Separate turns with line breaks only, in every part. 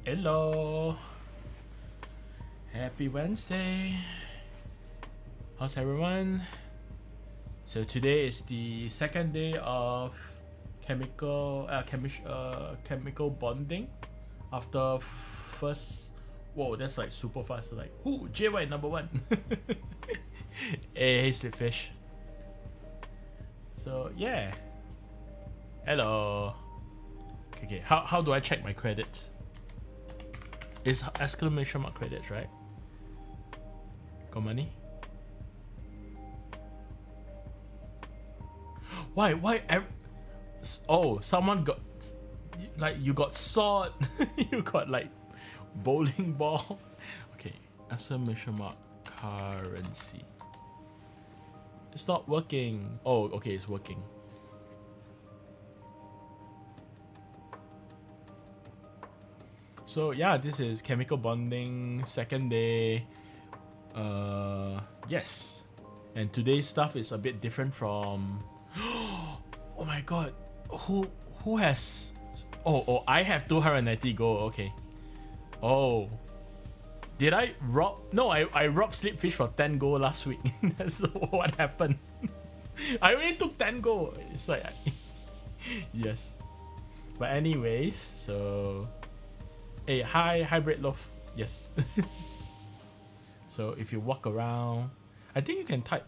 Hello. Happy Wednesday. How's everyone? So today is the second day of chemical bonding after first. Whoa, that's like super fast. Like, ooh, JY number 1. Hey, Slipfish. So yeah. Hello. Okay. How do I check my credits? It's exclamation mark credits, right? Got money? Why? Oh, someone got, like, you got sword. You got like bowling ball. Okay, exclamation mark currency. It's not working. Oh, okay, it's working. So yeah, this is chemical bonding second day. Yes, and today's stuff is a bit different from. Oh my god, who has? Oh, I have 290 gold. Okay. Oh, did I rob? No, I robbed Slipfish for 10 gold last week. That's what happened. I only took 10 gold. It's like, yes. But anyways, so. Hey, hi Bread Loaf. Yes. So if you walk around, I think you can type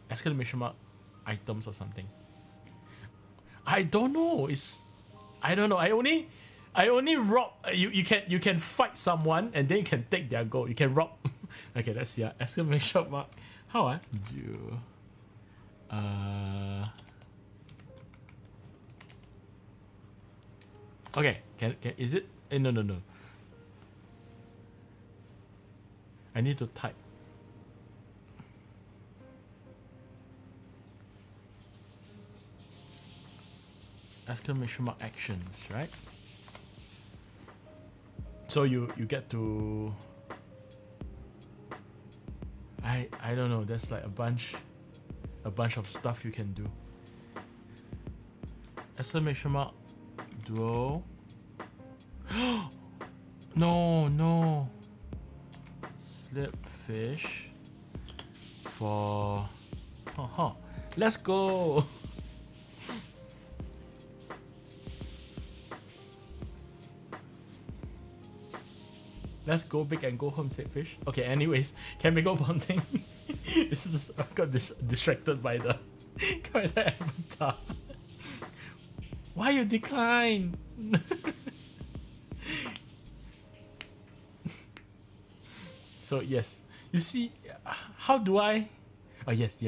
exclamation mark items or something. I don't know. I don't know. I only rob. You can fight someone and then you can take their gold. You can rob. Okay, let's see. Exclamation mark. How do? Okay. Can is it? No. I need to type. Exclamation mark actions, right? So you get to. I don't know. There's like a bunch of stuff you can do. Exclamation mark duo. No. Slipfish for. Let's go. Let's go big and go home, Slipfish. Okay, anyways, chemical bonding. This is, I got distracted by the avatar. Why you decline? So yes, you see, how do I? Oh yes.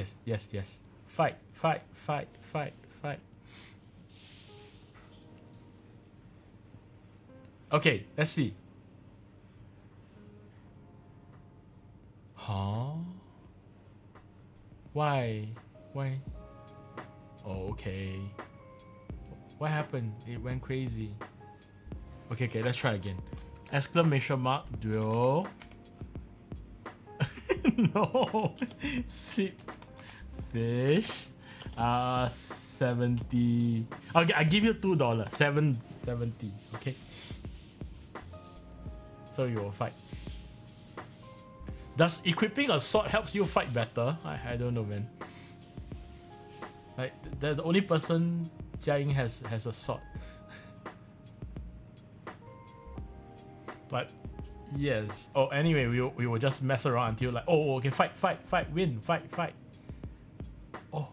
Fight. Okay, let's see. Huh? Why? Oh, okay. What happened? It went crazy. Okay, let's try again. Exclamation mark duo. No. Slip fish. 70. Okay, I give you $2. $7.70. Okay. So you will fight. Does equipping a sword helps you fight better? I don't know, man. Like the only person Jiaying has a sword. But yes. Oh, anyway, we will just mess around until like, oh, okay, fight, win, fight. Oh.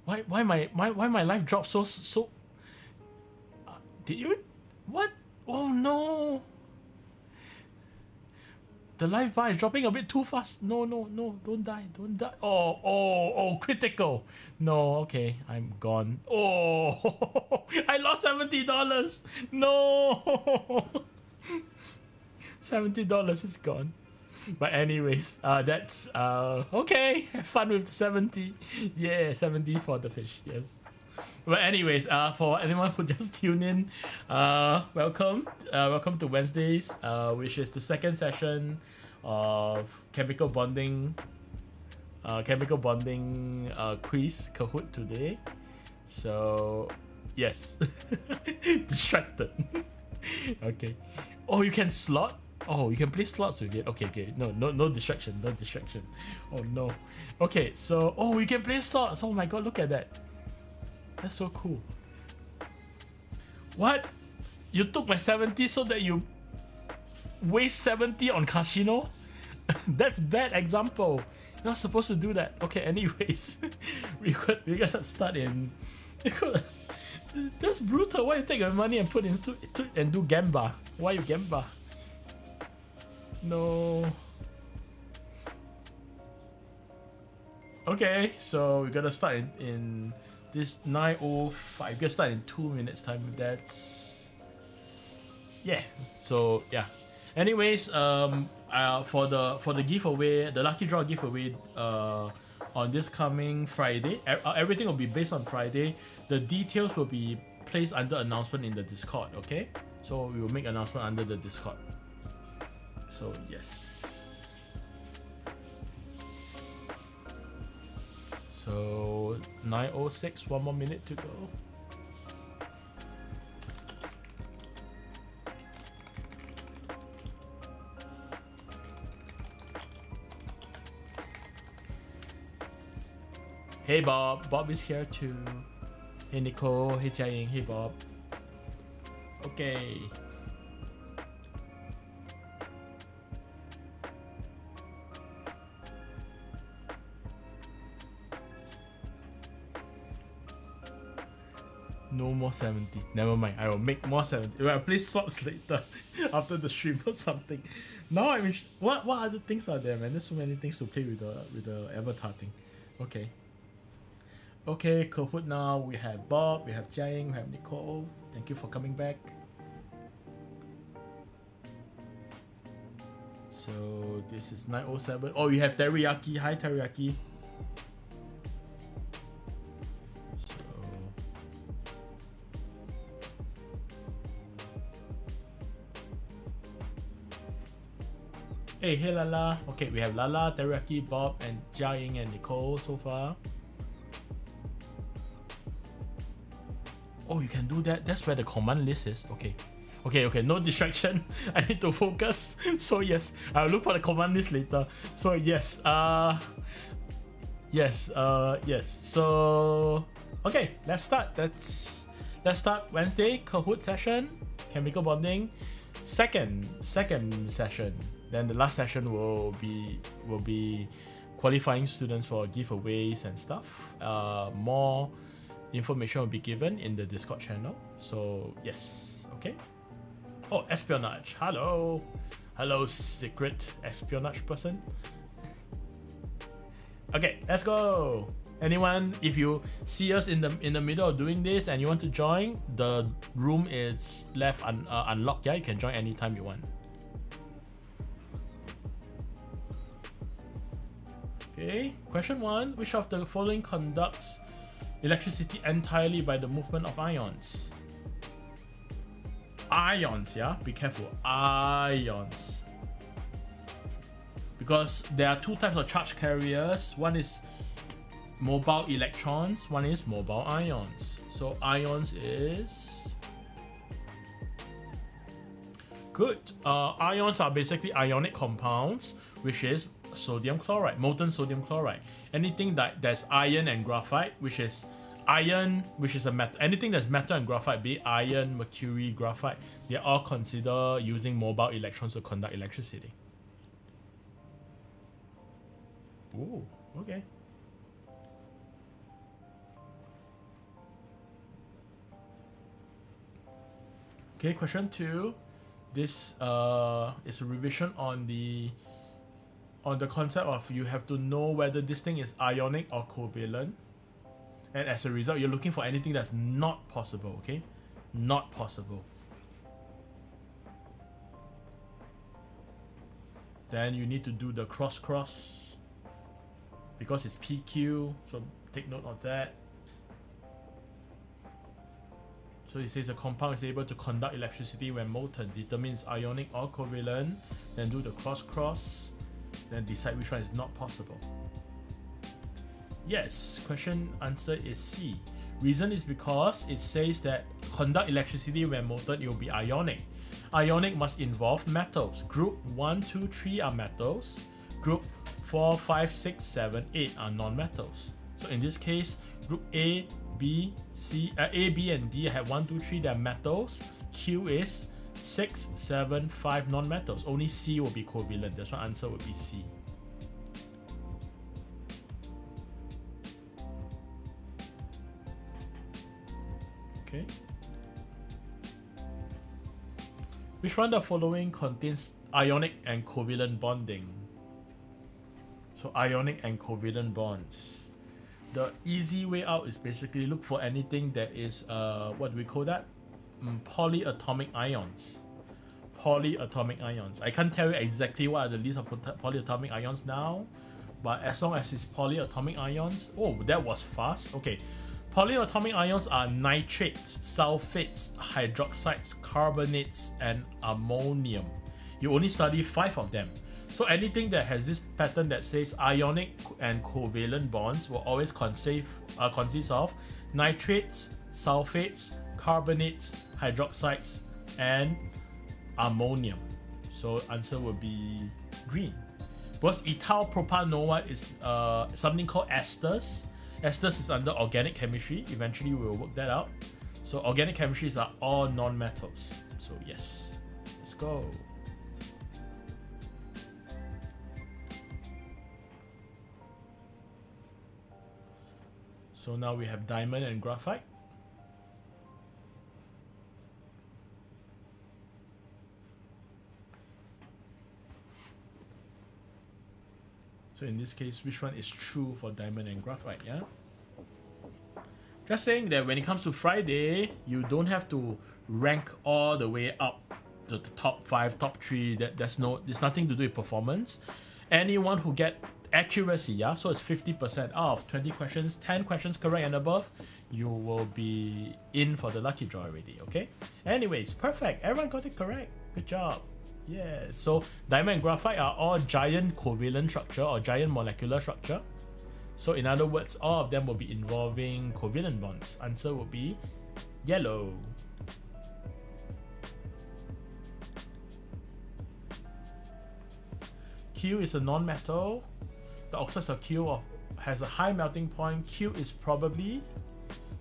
Why my life dropped so? Did you? What? Oh no! The life bar is dropping a bit too fast. No, don't die. Oh, critical. No, okay, I'm gone. Oh, I lost $70. No, $70 is gone. But anyways, that's okay. Have fun with the 70. Yeah, 70 for the fish. Yes. But anyways, for anyone who just tuned in, welcome to Wednesdays, which is the second session of chemical bonding chemical bonding quiz Kahoot today. So yes, distracted. Okay. Oh, you can slot. Oh, you can play slots with it. Okay, okay. No distraction. No distraction. Oh no. Okay, so you can play slots. Oh my god, look at that. That's so cool. What? You took my 70 so that you waste 70 on casino? That's bad example. You're not supposed to do that. Okay, anyways. we gotta start in. That's brutal. Why you take your money and put into it and do gamba? Why you gamba? No. Okay, so we gotta start in this 9:05. We gotta start in 2 minutes time. That's yeah. So yeah. Anyways, for the giveaway, the lucky draw giveaway, on this coming Friday, everything will be based on Friday. The details will be placed under announcement in the Discord. Okay, so we will make announcement under the Discord. So yes. So 9:06, 1 more minute to go. Hey Bob, Bob is here too. Hey Nicole, hey Jiaying, hey Bob. Okay. No more 70. Never mind. I will make more 70. Well, I'll play slots later after the stream or something. Now I mean, what other things are there, man? There's so many things to play with the avatar thing. Okay. Okay, Kahoot now. We have Bob, we have Jiaying, we have Nicole. Thank you for coming back. So this is 9:07. Oh, you have Teriyaki. Hi Teriyaki. Hey Lala. Okay, we have Lala, Teriyaki, Bob, and Jiaying and Nicole so far. Oh, you can do that. That's where the command list is. Okay. Okay, no distraction. I need to focus. So yes, I'll look for the command list later. So yes, yes. So okay, let's start. Let's start Wednesday Kahoot session, chemical bonding, second session. Then the last session will be qualifying students for giveaways and stuff. More information will be given in the Discord channel. So yes, okay. Oh, espionage. Hello, secret espionage person. Okay, let's go. Anyone, if you see us in the middle of doing this and you want to join, the room is left unlocked. Yeah, you can join anytime you want. Okay, question 1. Which of the following conducts electricity entirely by the movement of ions? Ions, yeah? Be careful. Ions. Because there are two types of charge carriers. One is mobile electrons, one is mobile ions. So ions is... Good. Ions are basically ionic compounds, which is sodium chloride, molten sodium chloride. Anything that's iron and graphite, which is iron, which is a metal. Anything that's metal and graphite, be it iron, mercury, graphite, they're all considered using mobile electrons to conduct electricity. Ooh, okay. Okay, question 2. This is a revision on the concept of you have to know whether this thing is ionic or covalent. And as a result, you're looking for anything that's not possible, okay? Not possible. Then you need to do the cross because it's PQ, so take note of that. So it says a compound is able to conduct electricity when molten, determines ionic or covalent, then do the cross, then decide which one is not possible. Yes, question answer is C. Reason is because it says that conduct electricity when molten, it will be ionic. Ionic must involve metals. Group 1, 2, 3 are metals. Group 4, 5, 6, 7, 8 are non-metals. So in this case, group A, B, and D have 1, 2, 3, they're metals. Q is 6, 7, 5 non-metals. Only C will be covalent. That's why answer would be C. Okay. Which one of the following contains ionic and covalent bonding? So ionic and covalent bonds. The easy way out is basically look for anything that is what do we call that? Polyatomic ions. Polyatomic ions. I can't tell you exactly what are the list of polyatomic ions now, but as long as it's polyatomic ions, oh, that was fast. Okay. Polyatomic ions are nitrates, sulfates, hydroxides, carbonates, and ammonium. You only study 5 of them. So anything that has this pattern that says ionic and covalent bonds will always consist of nitrates, sulfates, carbonates, hydroxides, and ammonium. So answer will be green. Because ethyl propanol is something called esters. Esters is under organic chemistry. Eventually we will work that out. So organic chemistries are all non-metals. So yes, let's go. So now we have diamond and graphite. So in this case, which one is true for diamond and graphite, yeah? Just saying that when it comes to Friday, you don't have to rank all the way up to the top 5, top 3. There's nothing to do with performance. Anyone who get accuracy, yeah, so it's 50% out of 20 questions, 10 questions correct and above, you will be in for the lucky draw already, okay? Anyways, perfect. Everyone got it correct. Good job. Yeah, so diamond and graphite are all giant covalent structure or giant molecular structure. So in other words, all of them will be involving covalent bonds. Answer will be yellow. Q is a non-metal. The oxides of Q has a high melting point. Q is probably,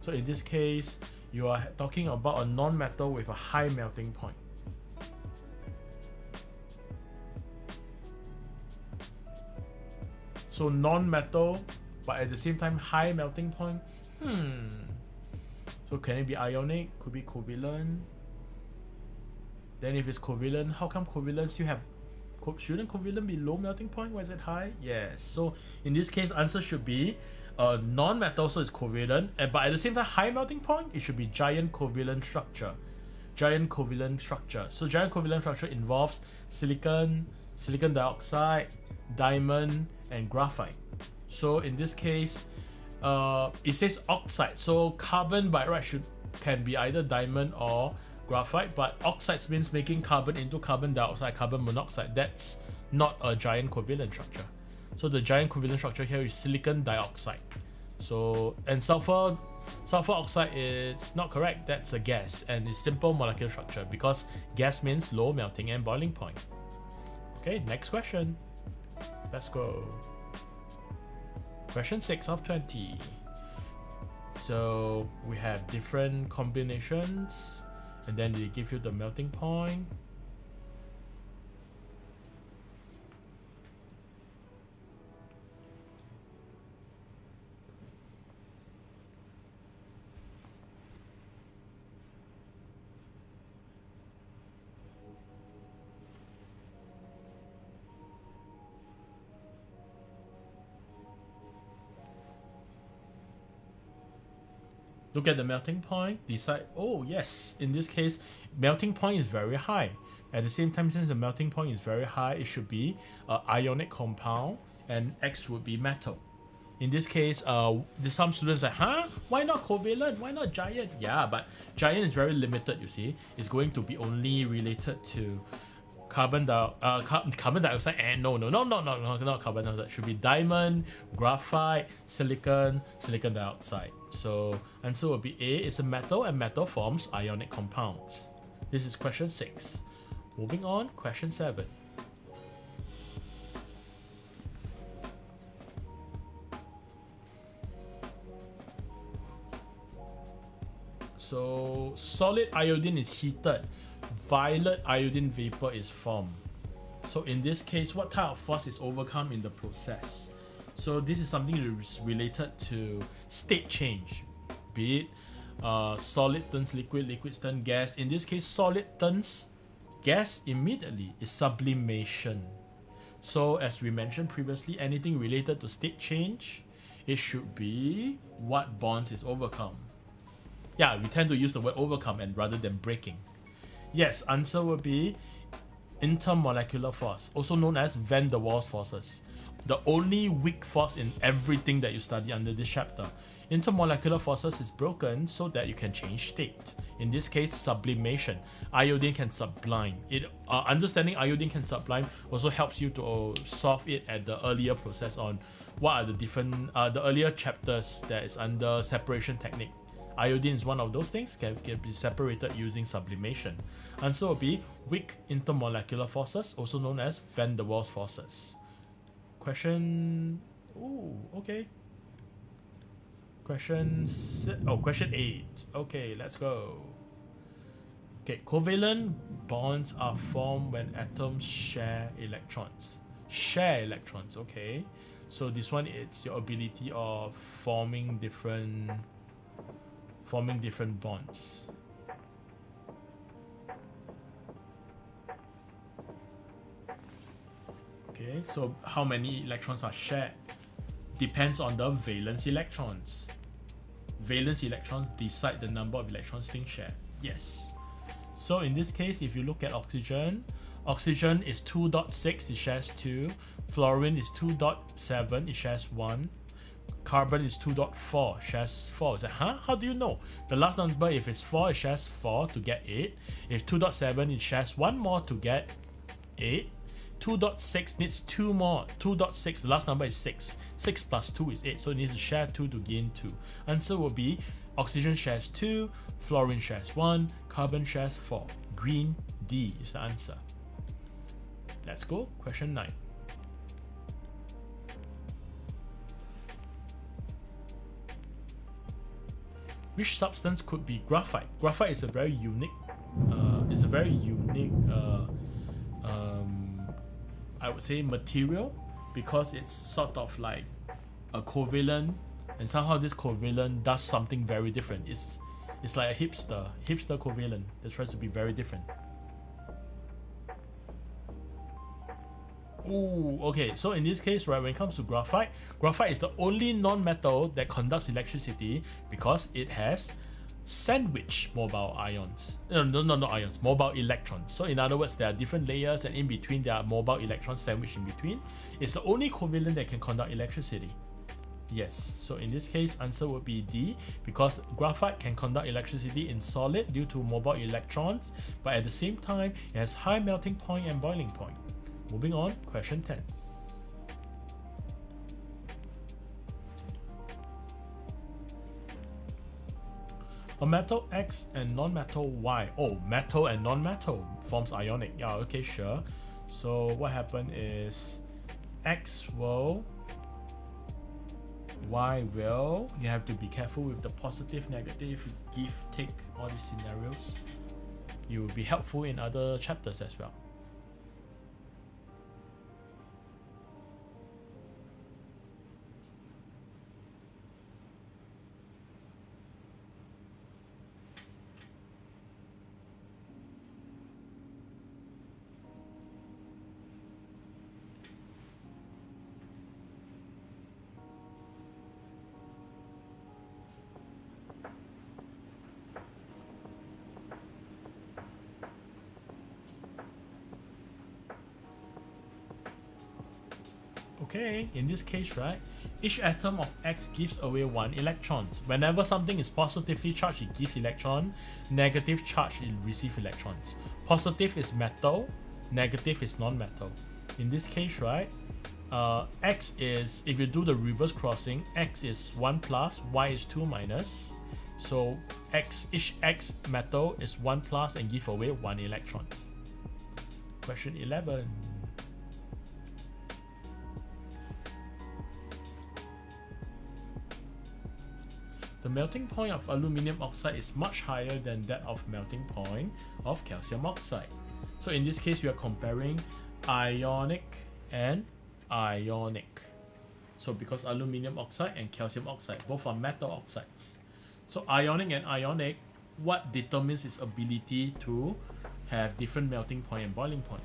so in this case, you are talking about a non-metal with a high melting point. So non-metal, but at the same time high melting point. So can it be ionic? Could be covalent. Then if it's covalent, how come covalent still have? Shouldn't covalent be low melting point? Why is it high? Yes. So in this case, answer should be non-metal, so it's covalent. But at the same time, high melting point, it should be giant covalent structure. Giant covalent structure. So giant covalent structure involves silicon, silicon dioxide, diamond, and graphite. So in this case, it says oxide. So carbon by right can be either diamond or graphite, but oxides means making carbon into carbon dioxide, carbon monoxide. That's not a giant covalent structure. So the giant covalent structure here is silicon dioxide. So, and sulfur oxide is not correct. That's a gas and it's simple molecular structure because gas means low melting and boiling point. Okay, next question. Let's go. Question 6 of 20. So we have different combinations and then they give you the melting point. Look at the melting point, decide, oh yes, in this case, melting point is very high. At the same time, since the melting point is very high, it should be an ionic compound and X would be metal. In this case, some students are like, huh? Why not covalent? Why not giant? Yeah, but giant is very limited, you see. It's going to be only related to carbon dioxide, and no, not carbon dioxide. Should be diamond, graphite, silicon dioxide. So answer will be A is a metal, and metal forms ionic compounds. This is question 6. Moving on, question 7. So solid iodine is heated, violet iodine vapor is formed. So in this case, what type of force is overcome in the process? So this is something that is related to state change, be it solid turns liquid, liquid turns gas. In this case, solid turns gas immediately is sublimation. So as we mentioned previously, anything related to state change, it should be what bonds is overcome. Yeah, we tend to use the word overcome and rather than breaking. Yes, answer will be intermolecular force, also known as van der Waals forces. The only weak force in everything that you study under this chapter. Intermolecular forces is broken so that you can change state. In this case, sublimation. Iodine can sublime. Understanding iodine can sublime also helps you to solve it at the earlier process on what are the different, the earlier chapters that is under separation technique. Iodine is one of those things, can be separated using sublimation. Answer will be weak intermolecular forces, also known as van der Waals forces. Question... Ooh, okay. Question 8. Okay, let's go. Okay, covalent bonds are formed when atoms share electrons. Share electrons, okay. So this one, it's your ability of forming different bonds. Okay, so how many electrons are shared depends on the valence electrons. Valence electrons decide the number of electrons being shared. Yes. So in this case, if you look at oxygen is 2.6, it shares 2. Fluorine is 2.7, it shares 1. Carbon is 2.4, shares 4. Is that, how do you know? The last number, if it's 4, it shares 4 to get 8. If 2.7, it shares 1 more to get 8. 2.6 needs 2 more. 2.6, the last number is 6. 6 plus 2 is 8, so it needs to share 2 to gain 2. Answer will be oxygen shares 2, fluorine shares 1, carbon shares 4. Green, D is the answer. Let's go, question 9. Which substance could be graphite? Graphite is a very unique, I would say, material, because it's sort of like a covalent, and somehow this covalent does something very different. It's like a hipster covalent that tries to be very different. Ooh, okay, so in this case, right, when it comes to graphite is the only non-metal that conducts electricity because it has sandwich mobile ions. Not ions, mobile electrons. So in other words, there are different layers, and in between there are mobile electrons sandwiched in between. It's the only covalent that can conduct electricity. Yes, so in this case, answer would be D, because graphite can conduct electricity in solid due to mobile electrons, but at the same time, it has high melting point and boiling point. Moving on, question 10. A metal X and non-metal Y. Oh, metal and non-metal forms ionic. Yeah, okay, sure. So what happened is X will, Y will. You have to be careful with the positive, negative, give, take, all these scenarios. You will be helpful in other chapters as well. Okay, in this case, right, each atom of X gives away 1 electron. Whenever something is positively charged, it gives electron. Negative charge, it receives electrons. Positive is metal, negative is non-metal. In this case, right, X is, if you do the reverse crossing, X is 1 plus, Y is 2 minus. So each X metal is 1 plus and give away 1 electrons. Question 11. The melting point of aluminium oxide is much higher than that of melting point of calcium oxide. So in this case, we are comparing ionic and ionic. So because aluminium oxide and calcium oxide, both are metal oxides. So ionic and ionic, what determines its ability to have different melting point and boiling point?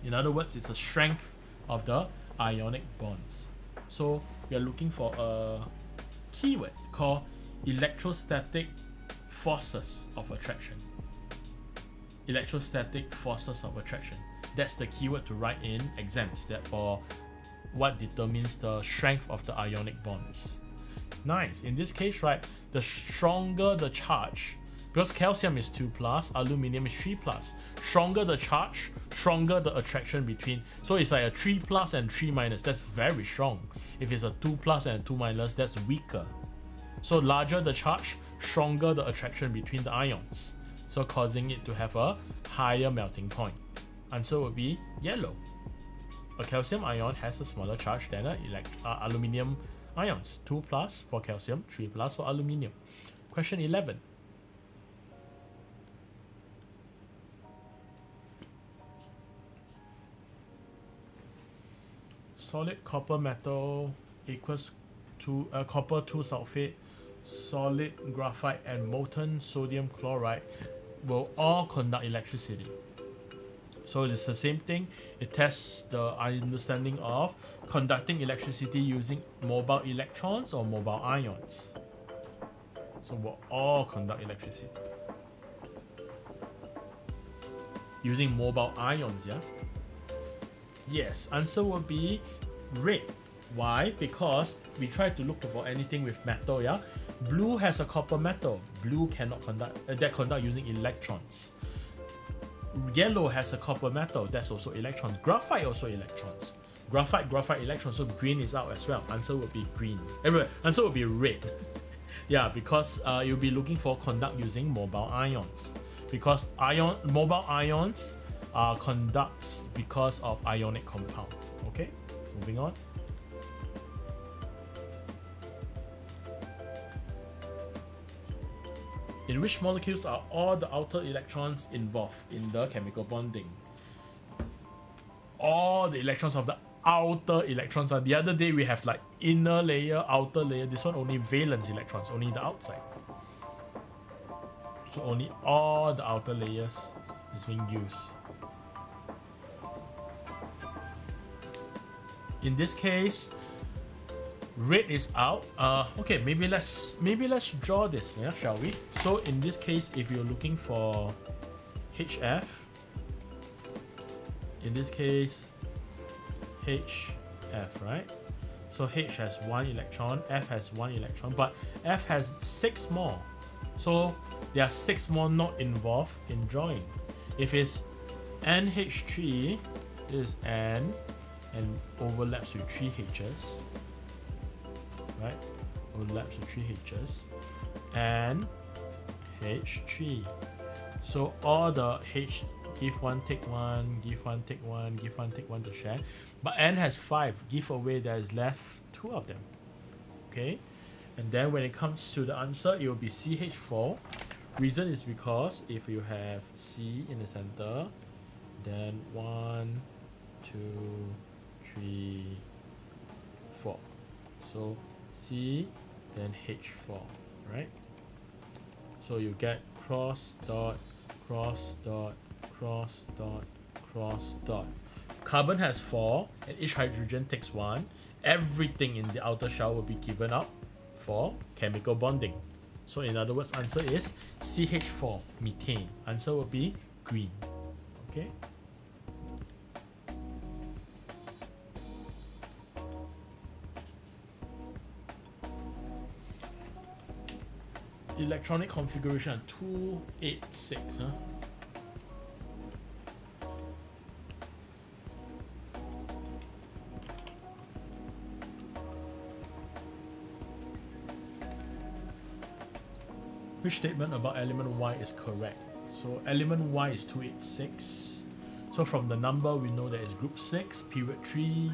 In other words, it's the strength of the ionic bonds. So we are looking for a keyword called electrostatic forces of attraction. Electrostatic forces of attraction. That's the keyword to write in exams, that for what determines the strength of the ionic bonds. Nice. In this case, right, the stronger the charge, because calcium is 2 plus, aluminium is 3 plus. Stronger the charge, stronger the attraction between. So it's like a 3 plus and 3 minus. That's very strong. If it's a 2 plus and a 2 minus, that's weaker. So larger the charge, stronger the attraction between the ions. So causing it to have a higher melting point. Answer would be yellow. A calcium ion has a smaller charge than aluminium ions. 2 plus for calcium, 3 plus for aluminium. Question 11. Solid copper metal equals to copper 2 sulfate, solid graphite and molten sodium chloride will all conduct electricity. So it's the same thing. It tests the understanding of conducting electricity using mobile electrons or mobile ions. So we'll all conduct electricity using mobile ions, yeah? Yes, answer will be red. Why? Because we try to look for anything with metal, yeah? Blue has a copper metal. Blue cannot conduct, that conduct using electrons. Yellow has a copper metal. That's also electrons. Graphite also electrons. Graphite, electrons. So green is out as well. Answer would be green. Answer would be red. Yeah, because you'll be looking for conduct using mobile ions. Because mobile ions conducts because of ionic compound. Okay, moving on. In which molecules are all the outer electrons involved in the chemical bonding? All the electrons of the outer electrons. The other day we have like inner layer, outer layer. This one only valence electrons, only the outside. So only all the outer layers is being used. In this case, red is out. Okay, maybe let's draw this, yeah, shall we? So in this case, if you're looking for HF, in this case, HF, right? So H has 1 electron, F has 1 electron, but F has 6 more. So there are 6 more not involved in drawing. If it's NH3, it is N and overlaps with 3 H's. Right, overlaps with 3 H's and H3. So all the H, give 1, take 1, give 1, take 1, give 1, take 1 to share. But N has 5, give away, there is left 2 of them. Okay, and then when it comes to the answer, it will be CH4. Reason is because if you have C in the center, then 1, 2, 3, 4. So C, then H4, right? So you get cross dot, cross dot, cross dot, cross dot. Carbon has 4, and each hydrogen takes 1. Everything in the outer shell will be given up for chemical bonding. So in other words, answer is CH4, methane. Answer will be green. Okay. Electronic configuration 286. Which statement about element Y is correct? So element Y is 286. So from the number we know that it's group 6, period 3.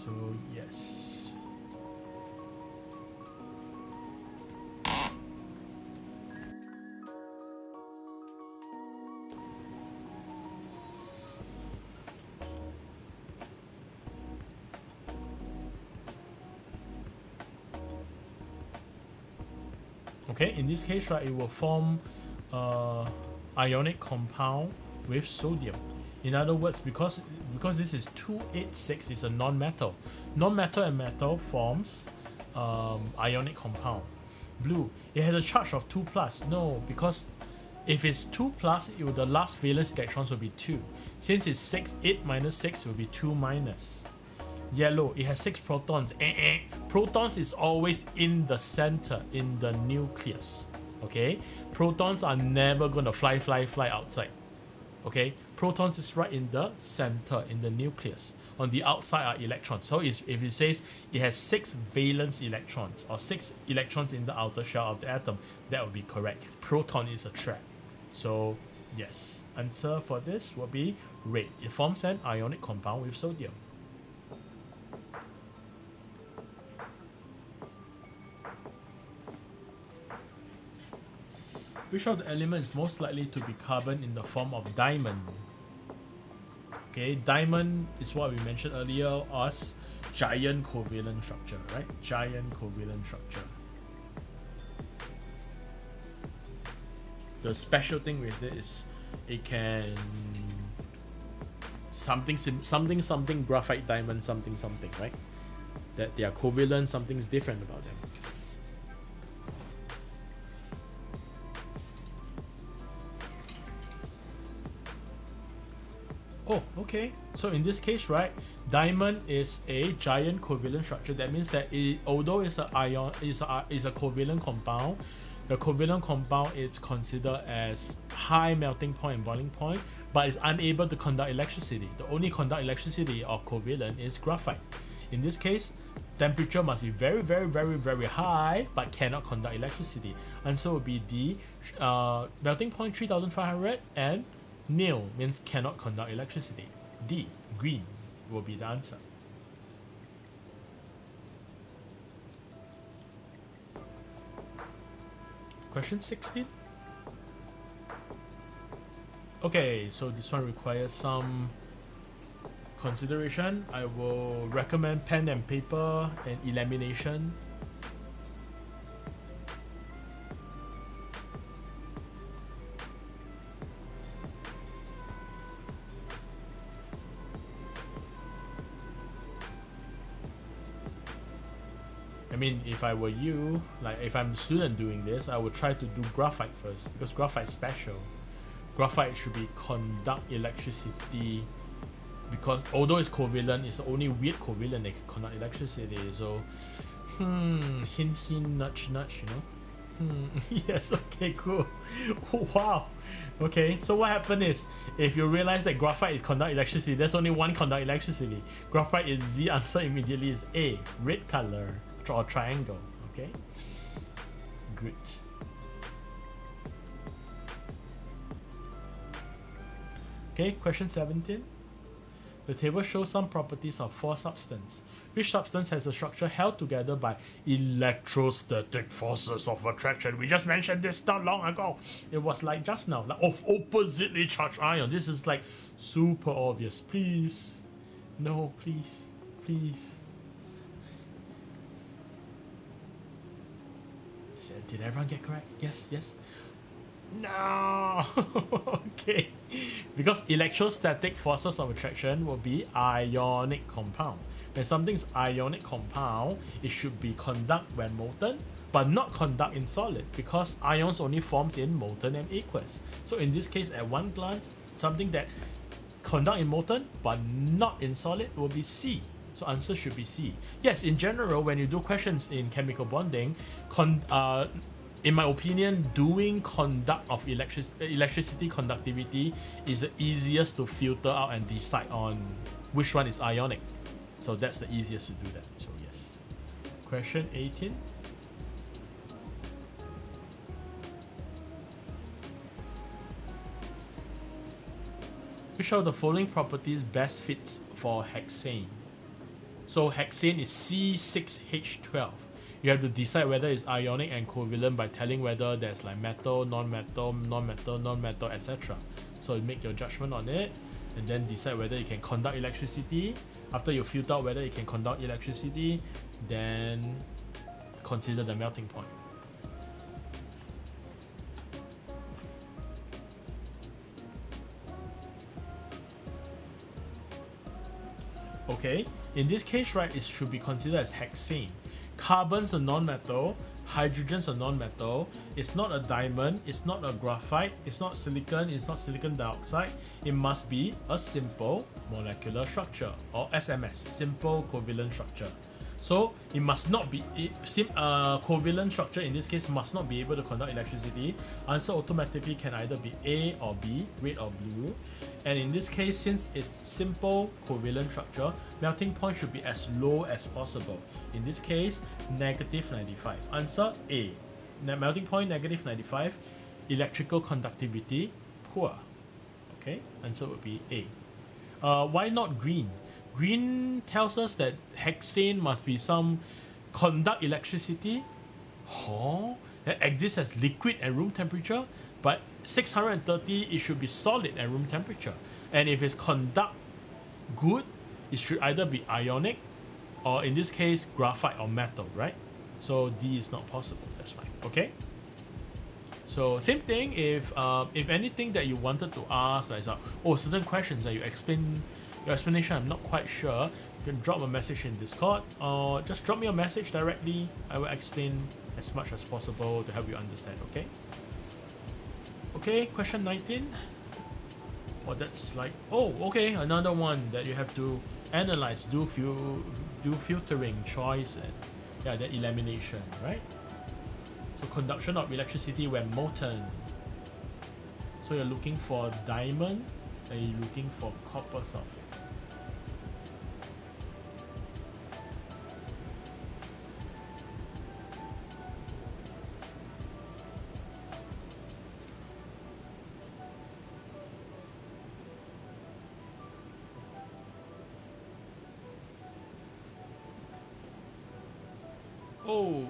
So yes. Okay, in this case, right, it will form ionic compound with sodium. In other words, because this is 286, it's a non-metal. Non-metal and metal forms ionic compound. Blue, it has a charge of 2 plus. No, because if it's 2 plus, the last valence electrons will be 2. Since it's 6, 8 minus 6 will be 2 minus. Yellow, it has 6 protons. Protons is always in the center, in the nucleus. Okay, protons are never gonna fly outside. Okay, protons is right in the center, in the nucleus. On the outside are electrons. So if it says it has 6 valence electrons or 6 electrons in the outer shell of the atom, that would be correct. Proton is a trap. So yes, answer for this will be red. It forms an ionic compound with sodium. Which of the elements is most likely to be carbon in the form of diamond? Okay, diamond is what we mentioned earlier as giant covalent structure, right? Giant covalent structure. The special thing with it is it can something graphite diamond something, right? That they are covalent, something's different about them. Oh, okay. So in this case, right, diamond is a giant covalent structure. That means that although it's a covalent compound, the covalent compound is considered as high melting point and boiling point, but is unable to conduct electricity. The only conduct electricity of covalent is graphite. In this case, temperature must be very, very, very, very high, but cannot conduct electricity. Answer will be D. Melting point 3500 and nil means cannot conduct electricity. D, green, will be the answer. Question 16. Okay, so this one requires some consideration. I will recommend pen and paper and elimination. I mean, if I were you, like if I'm a student doing this, I would try to do graphite first, because graphite is special. Graphite should be conduct electricity, because although it's covalent, it's the only weird covalent that can conduct electricity. So, hint, hint, nudge, nudge, you know? Yes, okay, cool. Wow. Okay, so what happened is, if you realize that graphite is conduct electricity, there's only one conduct electricity. Graphite is the answer immediately is A, red color. Or triangle. Okay, good. Okay, question 17. The table shows some properties of 4 substances. Which substance has a structure held together by electrostatic forces of attraction? We just mentioned this not long ago. It was like just now, like of oppositely charged ion. This is like super obvious. Please, no, please, please. Did everyone get correct? Yes, yes. No. Okay. Because electrostatic forces of attraction will be ionic compound. When something's ionic compound, it should be conduct when molten, but not conduct in solid, because ions only forms in molten and aqueous. So in this case, at one glance, something that conduct in molten but not in solid will be C. So answer should be C. Yes, in general, when you do questions in chemical bonding, in my opinion, doing conduct of electricity conductivity is the easiest to filter out and decide on which one is ionic. So that's the easiest to do that. So yes. Question 18. Which of the following properties best fits for hexane? So hexane is C6H12. You have to decide whether it's ionic and covalent by telling whether there's like metal, non-metal, non-metal, non-metal, etc. So you make your judgment on it and then decide whether it can conduct electricity. After you filter out whether it can conduct electricity, then consider the melting point. Okay, in this case, right, it should be considered as hexane. Carbon's a non-metal, hydrogen's a non-metal, it's not a diamond, it's not a graphite, it's not silicon, it's not silicon dioxide. It must be a simple molecular structure, or SMS, simple covalent structure. So it must not be, covalent structure in this case must not be able to conduct electricity. Answer automatically can either be A or B, red or blue. And in this case, since it's simple covalent structure, melting point should be as low as possible. In this case, -95. Answer A. Melting point -95. Electrical conductivity poor. Okay, answer would be A. Why not green? Green tells us that hexane must be some conduct electricity. That exists as liquid at room temperature, but 630 it should be solid at room temperature. And if it's conduct good, it should either be ionic or in this case graphite or metal, right? So D is not possible. That's fine. Okay. So same thing. If anything that you wanted to ask, like certain questions that you explain. Your explanation, I'm not quite sure. You can drop a message in Discord or just drop me a message directly. I will explain as much as possible to help you understand, okay? Okay, question 19. Oh, that's like, okay, another one that you have to analyze, do filtering, choice, and yeah, then elimination, right? So conduction of electricity when molten. So you're looking for diamond and you're looking for copper sulfate.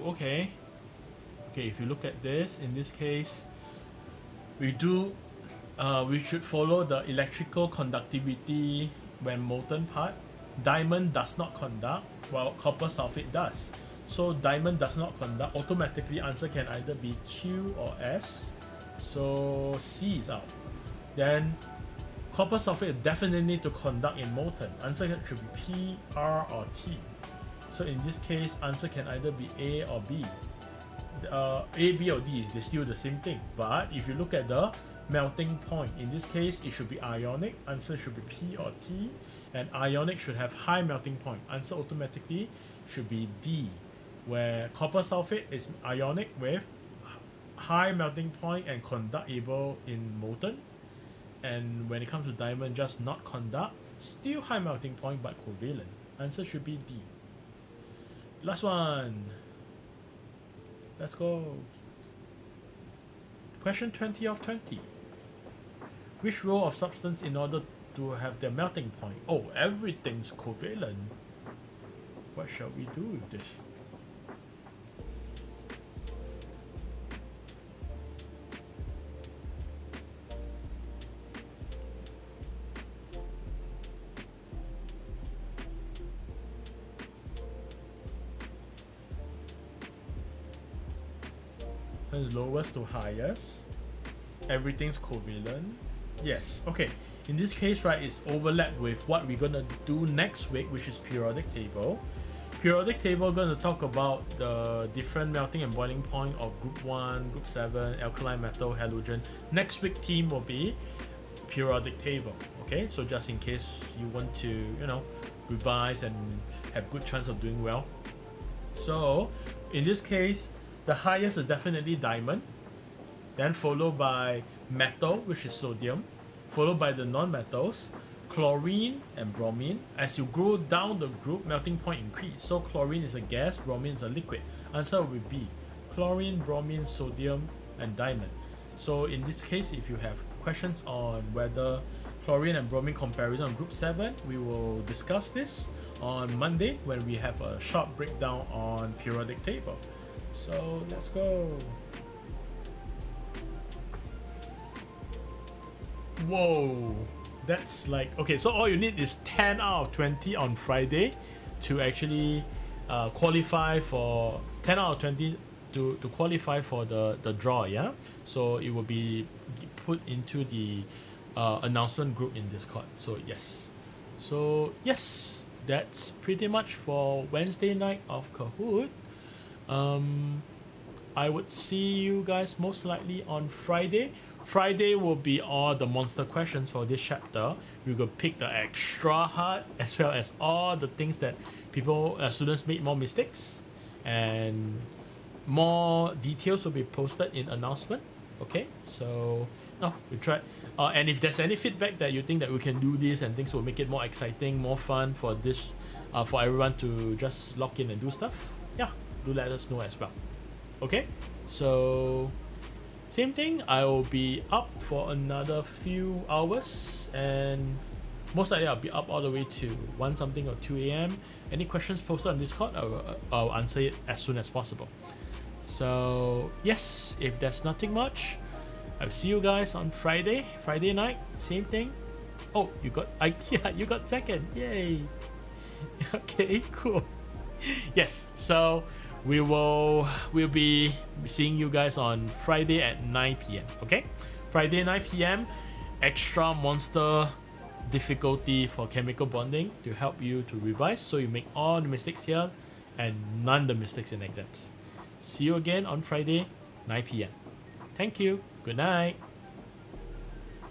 Okay. Okay, if you look at this, in this case, we should follow the electrical conductivity when molten part. Diamond does not conduct, while copper sulfate does. So diamond does not conduct, automatically answer can either be Q or S. So C is out. Then copper sulfate definitely need to conduct in molten. Answer should be P, R or T. So in this case, answer can either be A or B. A, B or D they're still the same thing. But if you look at the melting point, in this case, it should be ionic. Answer should be P or T. And ionic should have high melting point. Answer automatically should be D, where copper sulfate is ionic with high melting point and conductable in molten. And when it comes to diamond, just not conduct, still high melting point but covalent. Answer should be D. Last one. Let's go. Question 20 of 20. Which row of substance in order to have their melting point? Oh, everything's covalent. What shall we do with this? Lowest to highest. Everything's covalent. Yes. Okay. In this case, right, it's overlapped with what we're gonna do next week, which is periodic table. Periodic table gonna talk about the different melting and boiling point of group 1, group 7, alkaline metal, halogen. Next week theme will be periodic table. Okay, so just in case you want to, revise and have good chance of doing well. So in this case, the highest is definitely diamond, then followed by metal, which is sodium, followed by the non-metals, chlorine and bromine. As you go down the group, melting point increase. So chlorine is a gas, bromine is a liquid. Answer will be chlorine, bromine, sodium, and diamond. So in this case, if you have questions on whether chlorine and bromine comparison on group 7. We will discuss this on Monday when we have a short breakdown on periodic table. So let's go. Whoa, that's like, okay, so all you need is 10 out of 20 on Friday to actually qualify for 10 out of 20 to qualify for the draw, yeah? So it will be put into the announcement group in Discord. So yes, that's pretty much for Wednesday night of Kahoot. I would see you guys most likely on Friday. Friday will be all the monster questions for this chapter. We will pick the extra hard as well as all the things that students made more mistakes, and more details will be posted in announcement. Okay, so we tried. And if there's any feedback that you think that we can do this and things will make it more exciting, more fun for this, for everyone to just log in and do stuff, yeah, do let us know as well. Okay, so same thing, I will be up for another few hours, and most likely I'll be up all the way to 1 something or 2 a.m. Any questions posted on Discord, I'll answer it as soon as possible. So yes, if there's nothing much, I'll see you guys on Friday night, same thing. Oh, you got second, yay. Okay, cool. Yes, so we'll be seeing you guys on Friday at 9 p.m. Okay, Friday 9 p.m. extra monster difficulty for chemical bonding to help you to revise, so you make all the mistakes here and none the mistakes in exams. See you again on Friday 9 p.m. Thank you. Good night.